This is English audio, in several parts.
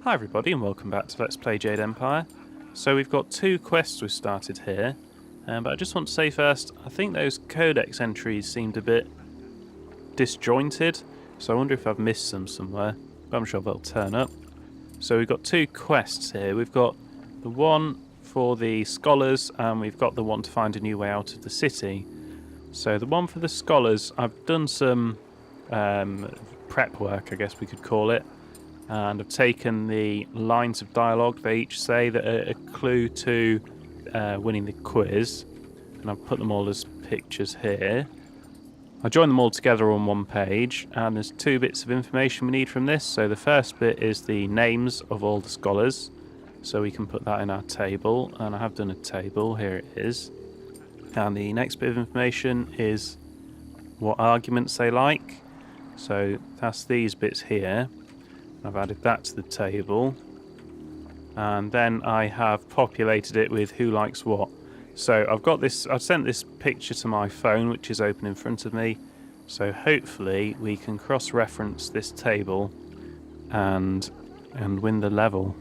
Hi everybody and welcome back to Let's Play Jade Empire. So we've got two quests we've started here, but I just want to say first, I think those codex entries seemed a bit disjointed, so I wonder if I've missed them somewhere, but I'm sure they'll turn up. So we've got two quests here. We've got the one for the scholars and we've got the one to find a new way out of the city. So the one for the scholars, I've done some prep work, I guess we could call it. And I've taken the lines of dialogue they each say that are a clue to winning the quiz, and I've put them all as pictures here. I joined them all together on one page, and there's two bits of information we need from this. So the first bit is the names of all the scholars, so we can put that in our table, and I have done a table, here it is. And the next bit of information is what arguments they like, so that's these bits here. I've added that to the table, and then I have populated it with who likes what. So I've got this, I've sent this picture to my phone, which is open in front of me, so hopefully we can cross-reference this table and win the level.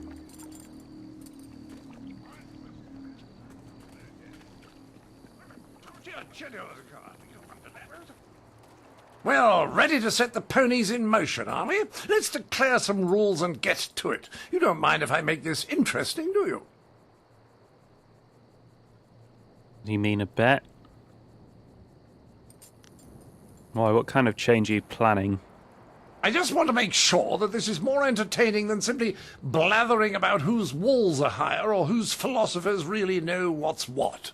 Well, ready to set the ponies in motion, are we? Let's declare some rules and get to it. You don't mind if I make this interesting, do you? Do you mean a bet? Why, what kind of change are you planning? I just want to make sure that this is more entertaining than simply blathering about whose walls are higher or whose philosophers really know what's what.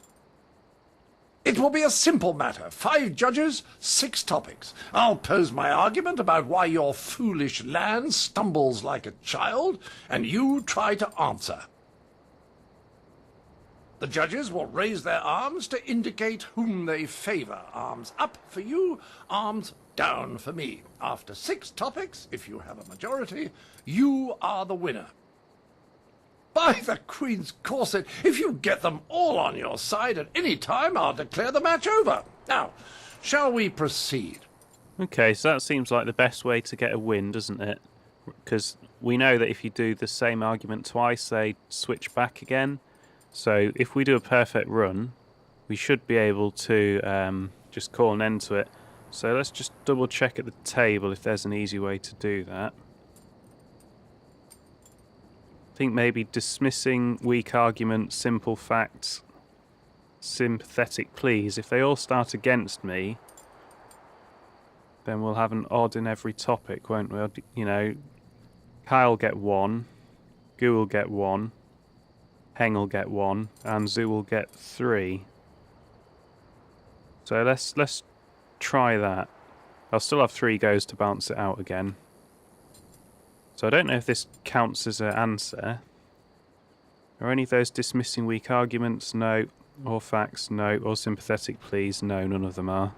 It will be a simple matter. 5 judges, 6 topics. I'll pose my argument about why your foolish land stumbles like a child, and you try to answer. The judges will raise their arms to indicate whom they favour. Arms up for you, arms down for me. After 6 topics, if you have a majority, you are the winner. By the Queen's corset, if you get them all on your side at any time, I'll declare the match over. Now, shall we proceed? Okay, so that seems like the best way to get a win, doesn't it? Because we know that if you do the same argument twice, they switch back again. So if we do a perfect run, we should be able to just call an end to it. So let's just double check at the table if there's an easy way to do that. I think maybe dismissing weak arguments, simple facts, sympathetic pleas. If they all start against me, then we'll have an odd in every topic, won't we? You know, Kyle will get 1, Goo will get 1, Heng will get 1, and Zoo will get 3. So let's try that. I'll still have 3 goes to bounce it out again. So I don't know if this counts as an answer. Are any of those dismissing weak arguments? No. Or facts? No. Or sympathetic pleas? No, none of them are.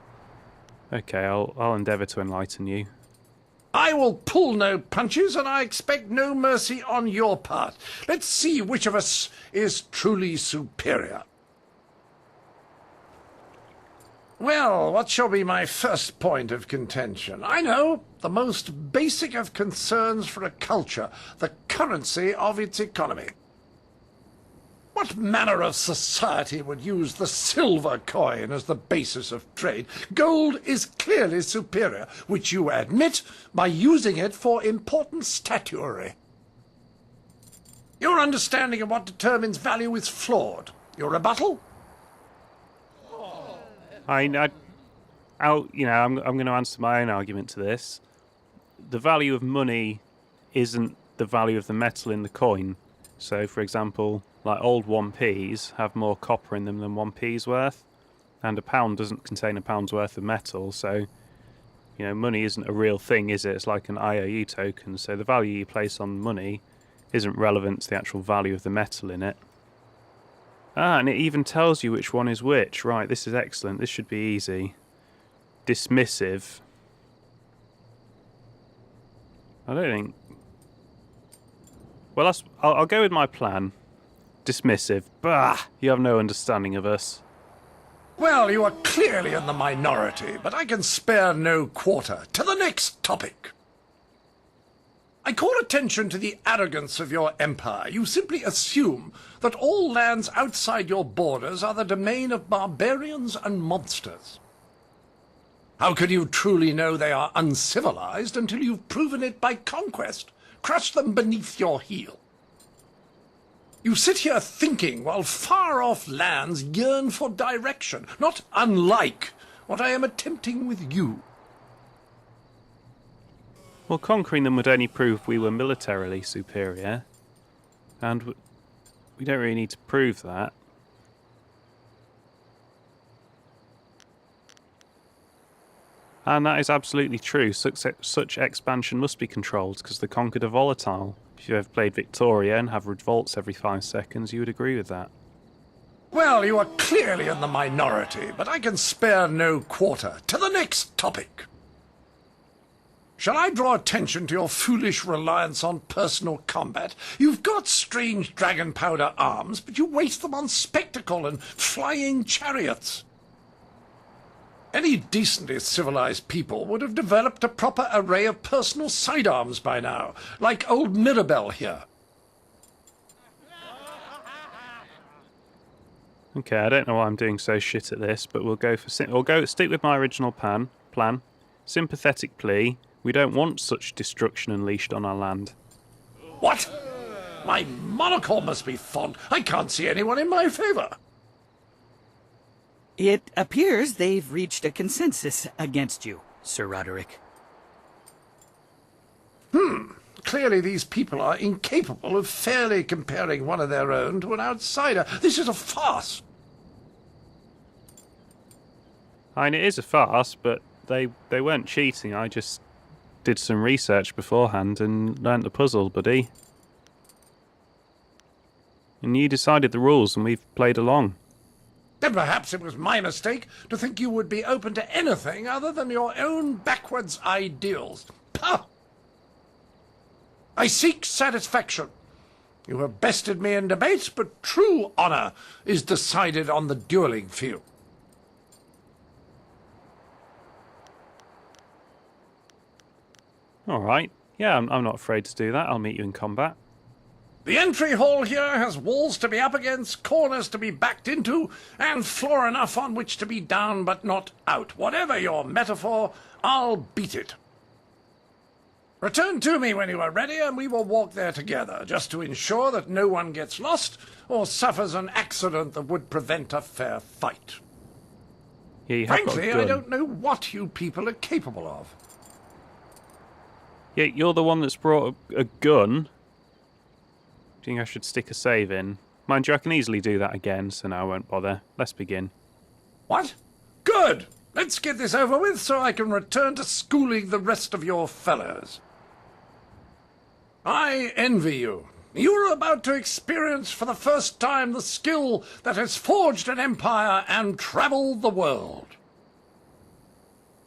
Okay, I'll endeavour to enlighten you. I will pull no punches, and I expect no mercy on your part. Let's see which of us is truly superior. Well, what shall be my first point of contention? I know, the most basic of concerns for a culture, the currency of its economy. What manner of society would use the silver coin as the basis of trade? Gold is clearly superior, which you admit by using it for important statuary. Your understanding of what determines value is flawed. Your rebuttal? I'm going to answer my own argument to this. The value of money isn't the value of the metal in the coin. So, for example, like old 1p's have more copper in them than 1p's worth, and a pound doesn't contain a pound's worth of metal. So, you know, money isn't a real thing, is it? It's like an IOU token. So the value you place on money isn't relevant to the actual value of the metal in it. Ah, and it even tells you which one is which. Right, this is excellent. This should be easy. Dismissive. I don't think... Well, I'll go with my plan. Dismissive. Bah! You have no understanding of us. Well, you are clearly in the minority, but I can spare no quarter. To the next topic. I call attention to the arrogance of your empire. You simply assume that all lands outside your borders are the domain of barbarians and monsters. How can you truly know they are uncivilized until you've proven it by conquest? Crush them beneath your heel. You sit here thinking while far-off lands yearn for direction, not unlike what I am attempting with you. Well, conquering them would only prove we were militarily superior, and we don't really need to prove that. And that is absolutely true. Such expansion must be controlled because the conquered are volatile. If you ever played Victoria and have revolts every 5 seconds, you would agree with that. Well, you are clearly in the minority, but I can spare no quarter. To the next topic. Shall I draw attention to your foolish reliance on personal combat? You've got strange dragon powder arms, but you waste them on spectacle and flying chariots. Any decently civilized people would have developed a proper array of personal sidearms by now, like old Mirabelle here. Okay, I don't know why I'm doing so shit at this, but we'll stick with my original plan. Sympathetic plea. We don't want such destruction unleashed on our land. What? My monocle must be fond. I can't see anyone in my favor. It appears they've reached a consensus against you, Sir Roderick. Clearly these people are incapable of fairly comparing one of their own to an outsider. This is a farce. I mean, it is a farce, but they weren't cheating. I just did some research beforehand and learnt the puzzle, buddy. And you decided the rules and we've played along. Then perhaps it was my mistake to think you would be open to anything other than your own backwards ideals. Pah! I seek satisfaction. You have bested me in debate, but true honor is decided on the dueling field. All right. Yeah, I'm not afraid to do that. I'll meet you in combat. The entry hall here has walls to be up against, corners to be backed into, and floor enough on which to be down but not out. Whatever your metaphor, I'll beat it. Return to me when you are ready, and we will walk there together, just to ensure that no one gets lost or suffers an accident that would prevent a fair fight. Yeah, you have got a Frankly, gun. I don't know what you people are capable of. Yeah, you're the one that's brought a gun. Do you think I should stick a save in? Mind you, I can easily do that again, so no, I won't bother. Let's begin. What? Good! Let's get this over with so I can return to schooling the rest of your fellows. I envy you. You're about to experience for the first time the skill that has forged an empire and traveled the world.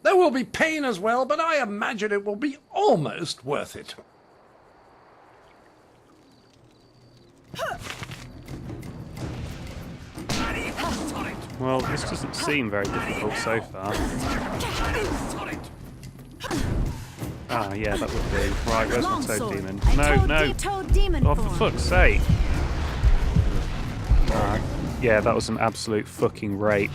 There will be pain as well, but I imagine it will be almost worth it. Well, this doesn't seem very difficult so far. Ah, yeah, that would be. Right, where's my toad demon? No. Oh, for fuck's sake. Yeah, that was an absolute fucking rape.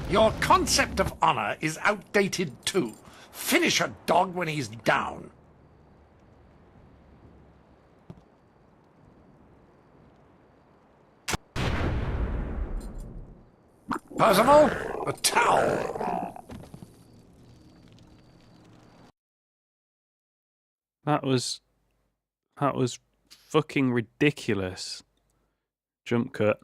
Your concept of honor is outdated too. Finish a dog when he's down. Percival, a towel. That was fucking ridiculous. Jump cut.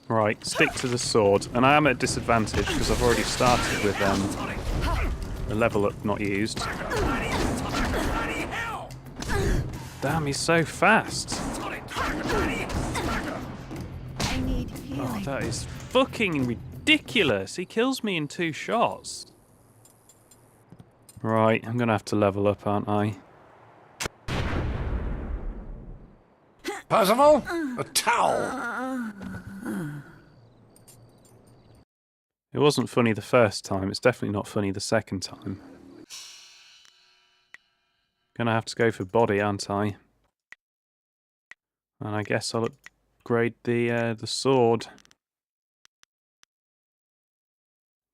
Right, stick to the sword. And I am at a disadvantage because I've already started with a level up not used. Damn, he's so fast. Oh, that is fucking ridiculous. He kills me in 2 shots. Right, I'm going to have to level up, aren't I? Percival, a towel. It wasn't funny the first time. It's definitely not funny the second time. Gonna have to go for body, aren't I? And I guess I'll upgrade the sword.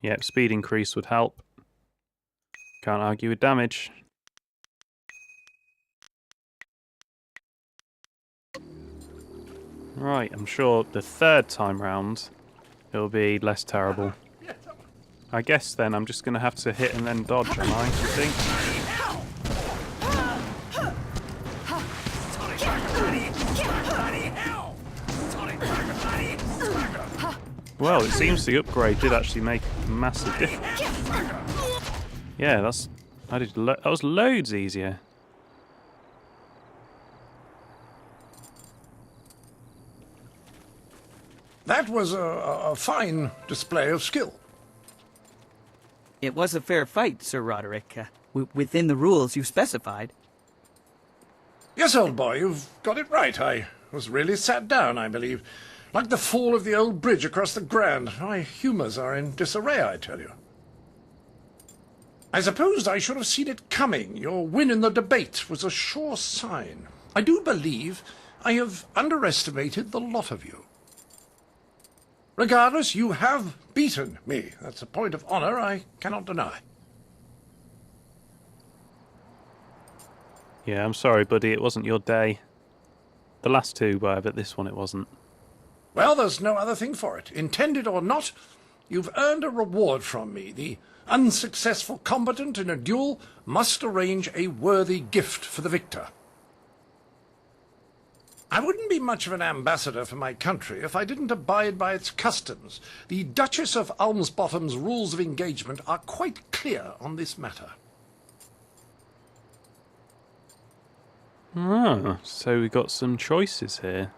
Yep, speed increase would help. Can't argue with damage. Right, I'm sure the third time round it'll be less terrible. I guess then I'm just going to have to hit and then dodge, am I, do you think? Well, it seems the upgrade did actually make a massive difference. Yeah, that was loads easier. That was a fine display of skill. It was a fair fight, Sir Roderick, within the rules you specified. Yes, old boy, you've got it right. I was really sat down, I believe. Like the fall of the old bridge across the Grand. My humours are in disarray, I tell you. I supposed I should have seen it coming. Your win in the debate was a sure sign. I do believe I have underestimated the lot of you. Regardless, you have beaten me. That's a point of honour I cannot deny. Yeah, I'm sorry, buddy, it wasn't your day. The last two were, but this one it wasn't. Well, there's no other thing for it. Intended or not, you've earned a reward from me. The unsuccessful combatant in a duel must arrange a worthy gift for the victor. I wouldn't be much of an ambassador for my country if I didn't abide by its customs. The Duchess of Almsbottom's rules of engagement are quite clear on this matter. Ah, so we got some choices here.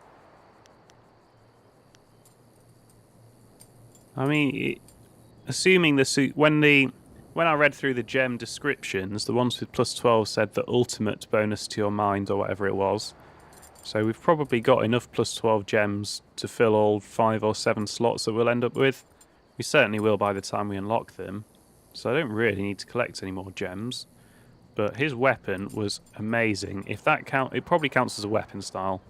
I mean, assuming when I read through the gem descriptions, the ones with plus 12 said the ultimate bonus to your mind or whatever it was. So we've probably got enough plus 12 gems to fill all 5 or 7 slots that we'll end up with. We certainly will by the time we unlock them. So I don't really need to collect any more gems. But his weapon was amazing. If that it probably counts as a weapon style,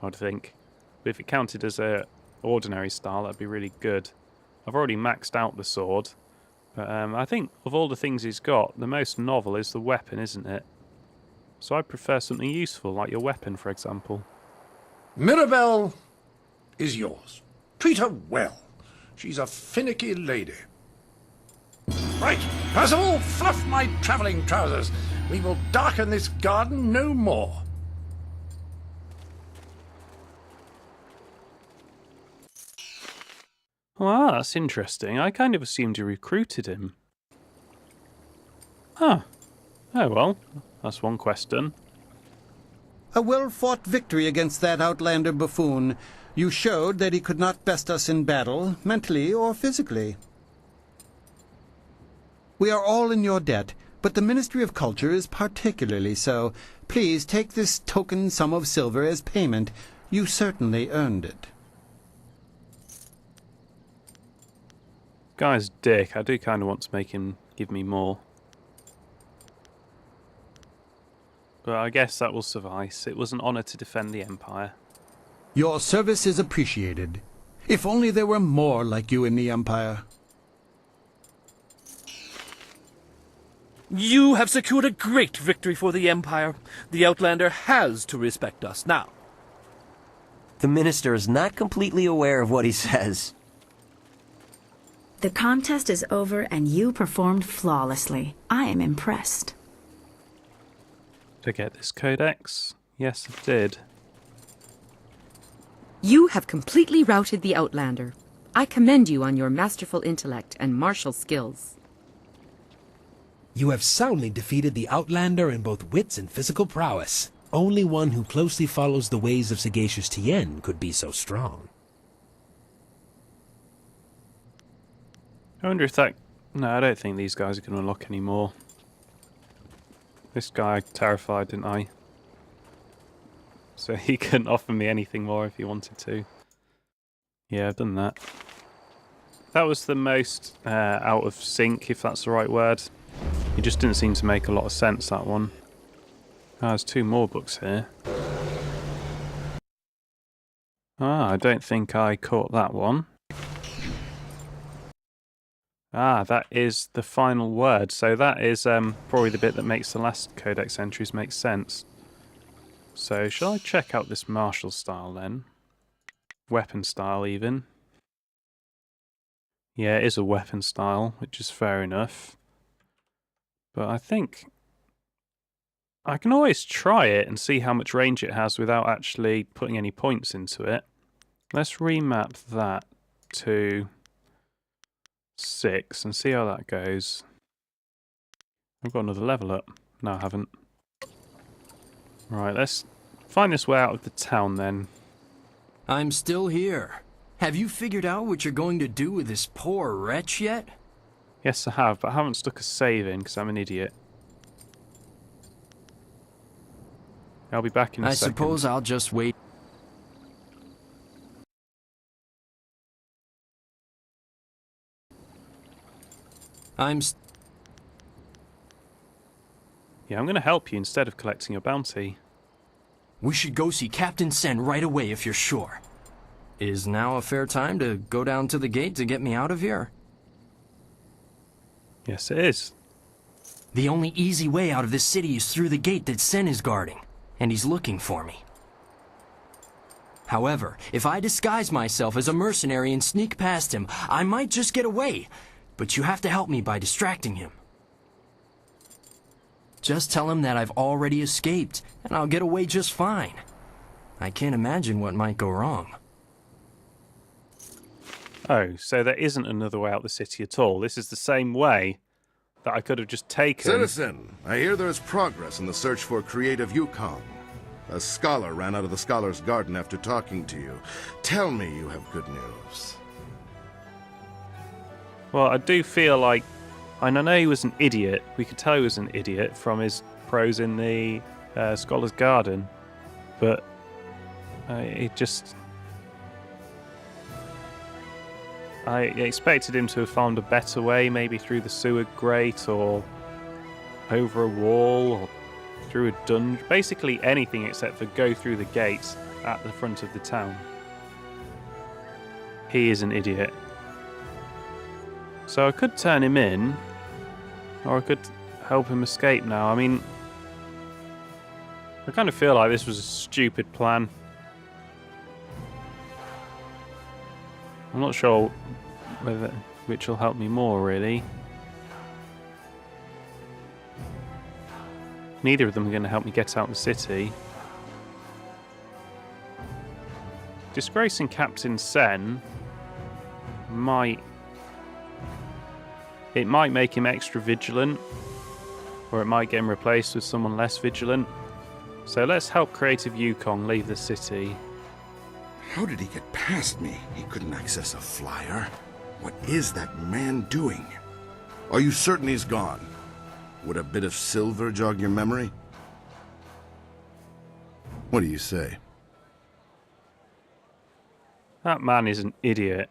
I would think. But if it counted as a ordinary style, that'd be really good. I've already maxed out the sword. But I think of all the things he's got, the most novel is the weapon, isn't it? So I prefer something useful, like your weapon, for example. Mirabelle is yours. Treat her well. She's a finicky lady. Right, Percival, fluff my travelling trousers. We will darken this garden no more. Wow, that's interesting. I kind of assumed you recruited him. Huh. Oh well, that's one quest done. A well-fought victory against that outlander buffoon. You showed that he could not best us in battle, mentally or physically. We are all in your debt, but the Ministry of Culture is particularly so. Please take this token sum of silver as payment. You certainly earned it. Guy's dick. I do kind of want to make him give me more. But I guess that will suffice. It was an honour to defend the Empire. Your service is appreciated. If only there were more like you in the Empire. You have secured a great victory for the Empire. The Outlander has to respect us now. The Minister is not completely aware of what he says. The contest is over and you performed flawlessly. I am impressed. Did I get this codex? Yes, I did. You have completely routed the Outlander. I commend you on your masterful intellect and martial skills. You have soundly defeated the Outlander in both wits and physical prowess. Only one who closely follows the ways of sagacious Tien could be so strong. I wonder if that... No, I don't think these guys are going to unlock any more. This guy terrified, didn't I? So he couldn't offer me anything more if he wanted to. Yeah, I've done that. That was the most out of sync, if that's the right word. It just didn't seem to make a lot of sense, that one. Ah, there's 2 more books here. Ah, I don't think I caught that one. Ah, that is the final word. So that is probably the bit that makes the last codex entries make sense. So shall I check out this martial style then? Weapon style even. Yeah, it is a weapon style, which is fair enough. But I think I can always try it and see how much range it has without actually putting any points into it. Let's remap that to 6 and see how that goes. I've got another level up. No, I haven't. Right, let's find this way out of the town then. I'm still here. Have you figured out what you're going to do with this poor wretch yet? Yes, I have, but I haven't stuck a save in because I'm an idiot. I'll be back in a second. I suppose I'll just wait. Yeah, I'm going to help you instead of collecting your bounty. We should go see Captain Sen right away if you're sure. Is now a fair time to go down to the gate to get me out of here? Yes, it is. The only easy way out of this city is through the gate that Sen is guarding, and he's looking for me. However, if I disguise myself as a mercenary and sneak past him, I might just get away. But you have to help me by distracting him. Just tell him that I've already escaped, and I'll get away just fine. I can't imagine what might go wrong. Oh, so there isn't another way out the city at all. This is the same way that I could have just taken. Citizen, I hear there is progress in the search for creative Yukon. A scholar ran out of the Scholar's Garden after talking to you. Tell me you have good news. Well, I do feel like... And I know he was an idiot. We could tell he was an idiot from his prose in the Scholar's Garden. But it just... I expected him to have found a better way, maybe through the sewer grate or over a wall or through a dungeon. Basically anything except for go through the gates at the front of the town. He is an idiot. So I could turn him in, or I could help him escape now. I mean, I kind of feel like this was a stupid plan. I'm not sure which will help me more, really. Neither of them are going to help me get out of the city. Disgracing Captain Sen might make him extra vigilant, or it might get him replaced with someone less vigilant. So let's help Creative Yukon leave the city. How did he get past me? He couldn't access a flyer. What is that man doing? Are you certain he's gone? Would a bit of silver jog your memory? What do you say? That man is an idiot.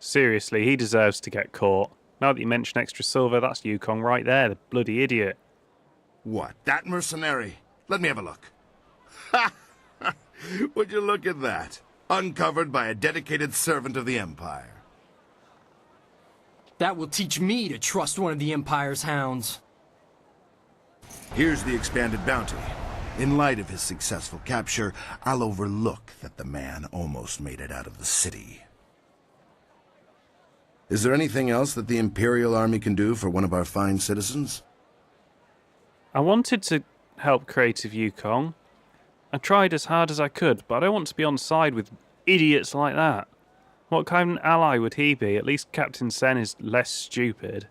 Seriously, he deserves to get caught. Now that you mention extra silver, that's Yukon right there, the bloody idiot. What, that mercenary? Let me have a look. Ha! Would you look at that? Uncovered by a dedicated servant of the Empire. That will teach me to trust one of the Empire's hounds. Here's the expanded bounty. In light of his successful capture, I'll overlook that the man almost made it out of the city. Is there anything else that the Imperial Army can do for one of our fine citizens? I wanted to help Creative Yukon. I tried as hard as I could, but I don't want to be on side with idiots like that. What kind of ally would he be? At least Captain Sen is less stupid.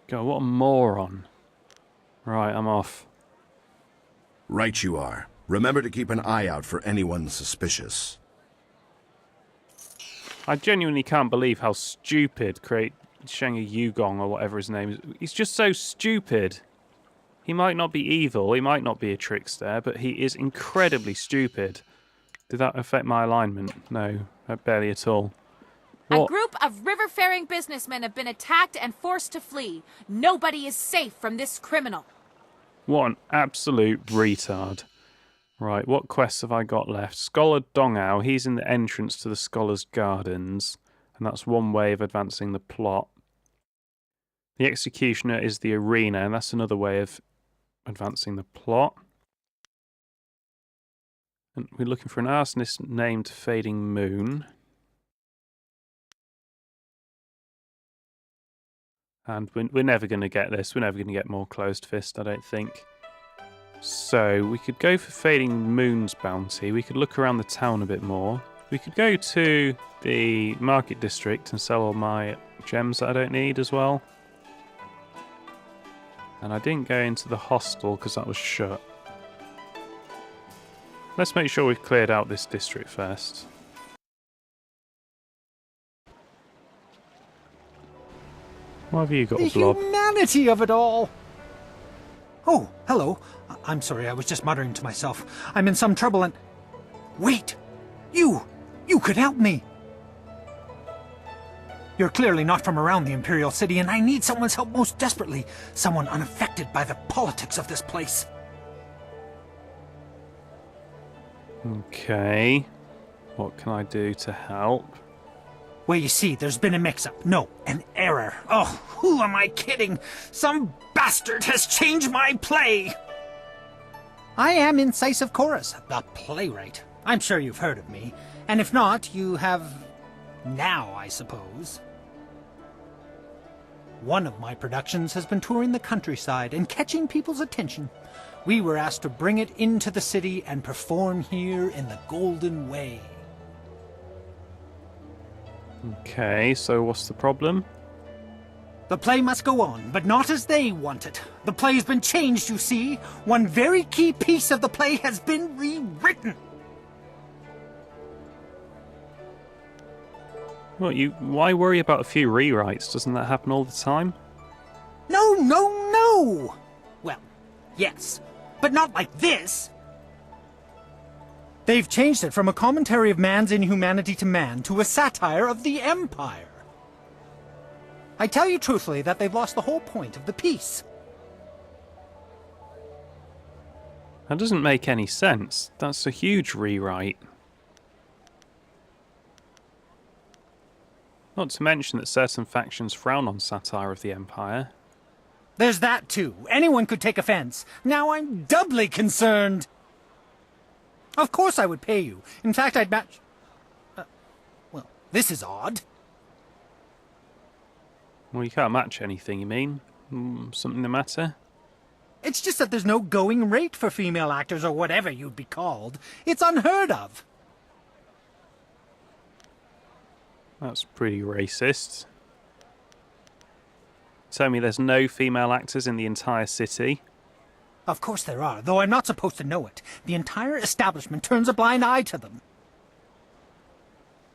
God, what a moron. Right, I'm off. Right you are. Remember to keep an eye out for anyone suspicious. I genuinely can't believe how stupid Shenga Yugong, or whatever his name is. He's just so stupid. He might not be evil, he might not be a trickster, but he is incredibly stupid. Did that affect my alignment? No, barely at all. What? A group of river-faring businessmen have been attacked and forced to flee. Nobody is safe from this criminal. What an absolute retard. Right, what quests have I got left? Scholar Dongao, he's in the entrance to the Scholar's Gardens, and that's one way of advancing the plot. The Executioner is the arena, and that's another way of advancing the plot. And we're looking for an arsonist named Fading Moon. And we're never going to get this. We're never going to get more Closed Fist, I don't think. So we could go for Fading Moon's bounty. We could look around the town a bit more. We could go to the market district and sell all my gems that I don't need as well. And I didn't go into the hostel because that was shut. Let's make sure we've cleared out this district first. What have you got, The Blob? humanity of it all! Oh, hello. I'm sorry, I was just muttering to myself. I'm in some trouble and... Wait! You could help me! You're clearly not from around the Imperial City, and I need someone's help most desperately. Someone unaffected by the politics of this place. Okay. What can I do to help? Well, you see, there's been a mix-up. No, an error. Oh, who am I kidding? Some bastard has changed my play! I am Incisive Chorus, the playwright. I'm sure you've heard of me. And if not, you have... now, I suppose. One of my productions has been touring the countryside and catching people's attention. We were asked to bring it into the city and perform here in the Golden Way. Okay, so what's the problem? The play must go on, but not as they want it. The play's been changed, you see. One very key piece of the play has been rewritten. Why worry about a few rewrites? Doesn't that happen all the time? No, no, no! Well, yes, but not like this. They've changed it from a commentary of man's inhumanity to man to a satire of the Empire. I tell you truthfully that they've lost the whole point of the piece. That doesn't make any sense. That's a huge rewrite. Not to mention that certain factions frown on satire of the Empire. There's that too. Anyone could take offense. Now I'm doubly concerned. Of course I would pay you. In fact, I'd match... well, this is odd. Well, you can't match anything, you mean? Something the matter? It's just that there's no going rate for female actors or whatever you'd be called. It's unheard of. That's pretty racist. Tell me there's no female actors in the entire city? Of course there are, though I'm not supposed to know it. The entire establishment turns a blind eye to them.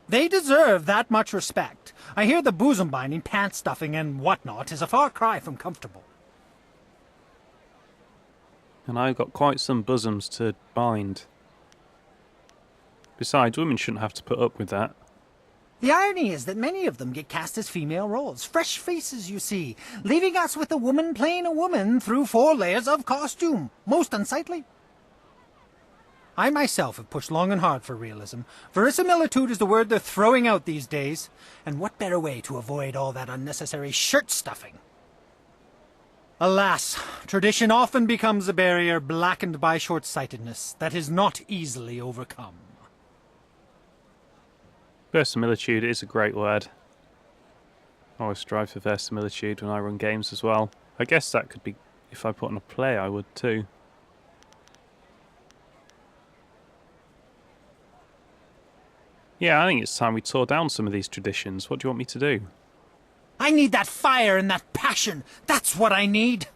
They deserve that much respect. I hear the bosom binding, pants stuffing, and whatnot is a far cry from comfortable. And I've got quite some bosoms to bind. Besides, women shouldn't have to put up with that. The irony is that many of them get cast as female roles. Fresh faces, you see, leaving us with a woman playing a woman through 4 layers of costume. Most unsightly. I myself have pushed long and hard for realism. Verisimilitude is the word they're throwing out these days. And what better way to avoid all that unnecessary shirt stuffing? Alas, tradition often becomes a barrier blackened by short-sightedness that is not easily overcome. Verisimilitude is a great word. I always strive for verisimilitude when I run games as well. I guess that could be, if I put on a play, I would too. Yeah, I think it's time we tore down some of these traditions. What do you want me to do? I need that fire and that passion. That's what I need.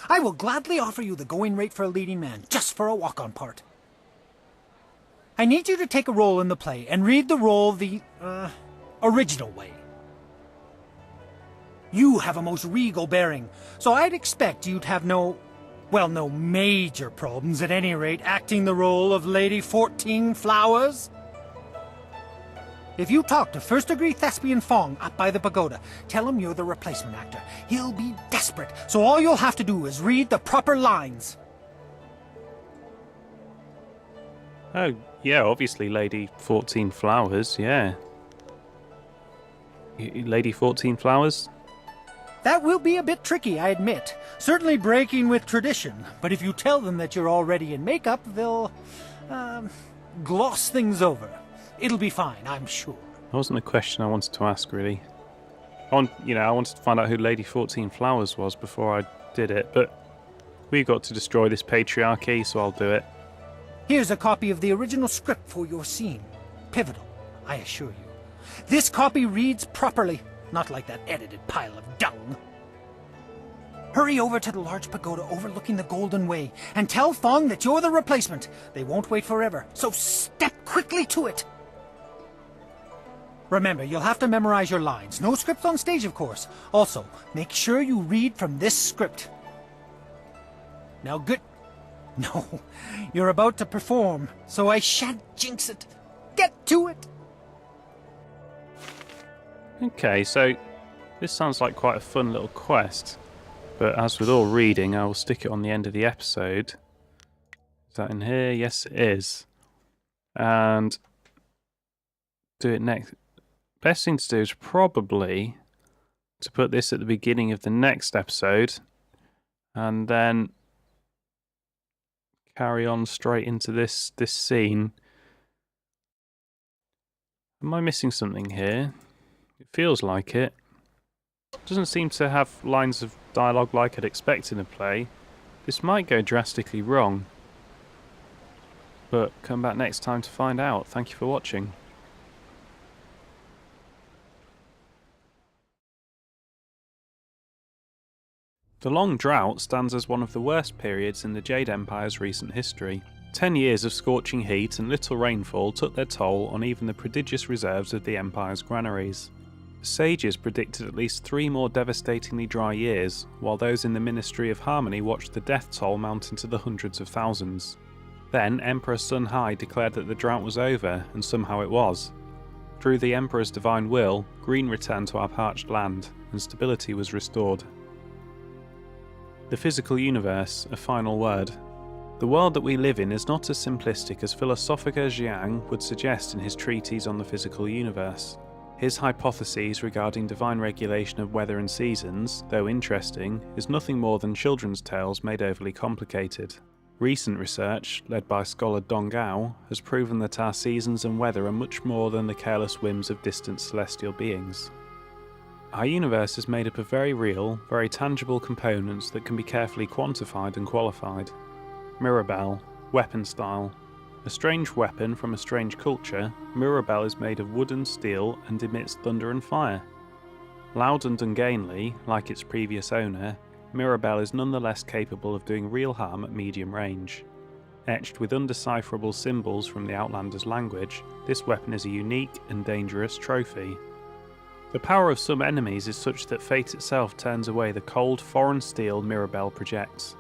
I will gladly offer you the going rate for a leading man, just for a walk-on part. I need you to take a role in the play and read the role the, original way. You have a most regal bearing, so I'd expect you'd have no major problems at any rate acting the role of Lady 14 Flowers. If you talk to first-degree thespian Fong up by the pagoda, tell him you're the replacement actor. He'll be desperate, so all you'll have to do is read the proper lines. Oh, yeah, obviously Lady 14 Flowers, yeah. Lady 14 Flowers? That will be a bit tricky, I admit. Certainly breaking with tradition, but if you tell them that you're already in makeup, they'll, gloss things over. It'll be fine, I'm sure. That wasn't the question I wanted to ask, really. I wanted to find out who Lady 14 Flowers was before I did it, but we got to destroy this patriarchy, so I'll do it. Here's a copy of the original script for your scene. Pivotal, I assure you. This copy reads properly, not like that edited pile of dung. Hurry over to the large pagoda overlooking the Golden Way and tell Fong that you're the replacement. They won't wait forever, so step quickly to it. Remember, you'll have to memorize your lines. No script on stage, of course. Also, make sure you read from this script. Now, good... No, you're about to perform, so I shan't jinx it. Get to it! Okay, so this sounds like quite a fun little quest, but as with all reading, I will stick it on the end of the episode. Is that in here? Yes, it is. And do it next. Best thing to do is probably to put this at the beginning of the next episode, and then carry on straight into this scene. Am I missing something here? It feels like it. Doesn't seem to have lines of dialogue like I'd expect in a play. This might go drastically wrong. But come back next time to find out. Thank you for watching. The Long Drought stands as one of the worst periods in the Jade Empire's recent history. 10 years of scorching heat and little rainfall took their toll on even the prodigious reserves of the Empire's granaries. The sages predicted at least 3 more devastatingly dry years, while those in the Ministry of Harmony watched the death toll mount into the hundreds of thousands. Then Emperor Sun Hai declared that the drought was over, and somehow it was. Through the Emperor's divine will, green returned to our parched land, and stability was restored. The physical universe, a final word. The world that we live in is not as simplistic as philosopher Jiang would suggest in his treatise on the physical universe. His hypotheses regarding divine regulation of weather and seasons, though interesting, is nothing more than children's tales made overly complicated. Recent research, led by scholar Dong Gao, has proven that our seasons and weather are much more than the careless whims of distant celestial beings. Our universe is made up of very real, very tangible components that can be carefully quantified and qualified. Mirabelle, weapon style. A strange weapon from a strange culture, Mirabelle is made of wood and steel and emits thunder and fire. Loud and ungainly, like its previous owner, Mirabelle is nonetheless capable of doing real harm at medium range. Etched with undecipherable symbols from the Outlander's language, this weapon is a unique and dangerous trophy. The power of some enemies is such that fate itself turns away the cold, foreign steel Mirabelle projects.